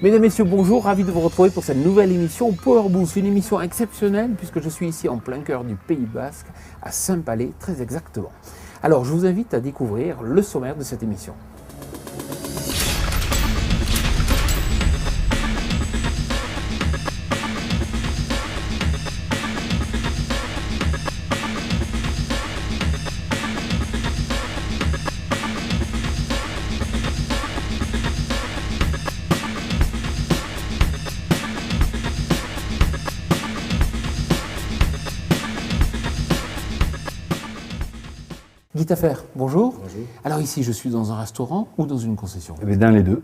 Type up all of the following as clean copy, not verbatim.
Mesdames, Messieurs, bonjour, ravi de vous retrouver pour cette nouvelle émission Power Boost, une émission exceptionnelle puisque je suis ici en plein cœur du Pays Basque, à Saint-Palais très exactement. Alors je vous invite à découvrir le sommaire de cette émission. Guy Taffer, bonjour. Bonjour. Alors ici, je suis dans un restaurant ou dans une concession? Eh bien, dans les deux.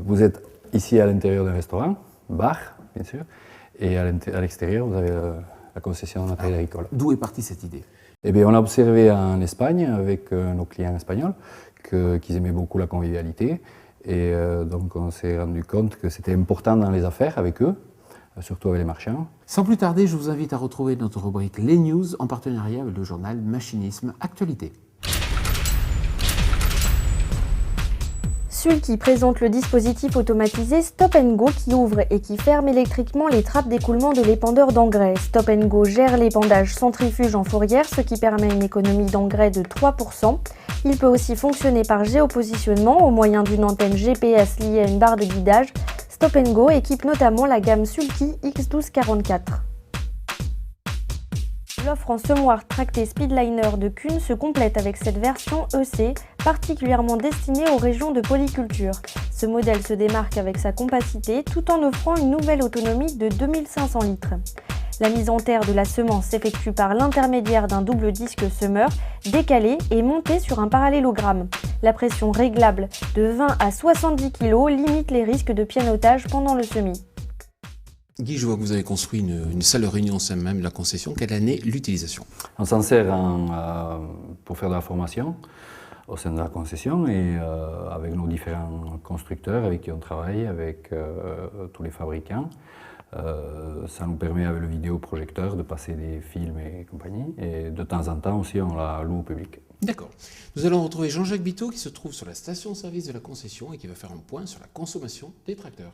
Vous êtes ici à l'intérieur d'un restaurant, bar, bien sûr, et à l'extérieur, vous avez la concession de matériel agricole. D'où est partie cette idée? Eh bien, on a observé en Espagne, avec nos clients espagnols, qu'ils aimaient beaucoup la convivialité. Et donc, on s'est rendu compte que c'était important dans les affaires avec eux, surtout avec les marchands. Sans plus tarder, je vous invite à retrouver notre rubrique Les News en partenariat avec le journal Machinisme Actualité. Sulky présente le dispositif automatisé Stop & Go qui ouvre et qui ferme électriquement les trappes d'écoulement de l'épandeur d'engrais. Stop & Go gère l'épandage centrifuge en fourrière, ce qui permet une économie d'engrais de 3%. Il peut aussi fonctionner par géopositionnement au moyen d'une antenne GPS liée à une barre de guidage. Stop & Go équipe notamment la gamme Sulky X1244. L'offre en semoir tracté Speedliner de Kuhn se complète avec cette version EC, particulièrement destinée aux régions de polyculture. Ce modèle se démarque avec sa compacité tout en offrant une nouvelle autonomie de 2500 litres. La mise en terre de la semence s'effectue par l'intermédiaire d'un double disque semeur décalé et monté sur un parallélogramme. La pression réglable de 20 à 70 kg limite les risques de pianotage pendant le semis. Guy, je vois que vous avez construit une salle de réunion au sein même de la concession. Quelle année l'utilisation? On s'en sert pour faire de la formation au sein de la concession et avec nos différents constructeurs avec qui on travaille, avec tous les fabricants. Ça nous permet avec le vidéoprojecteur de passer des films et compagnie. Et de temps en temps aussi, on la loue au public. D'accord. Nous allons retrouver Jean-Jacques Biteau qui se trouve sur la station-service de la concession et qui va faire un point sur la consommation des tracteurs.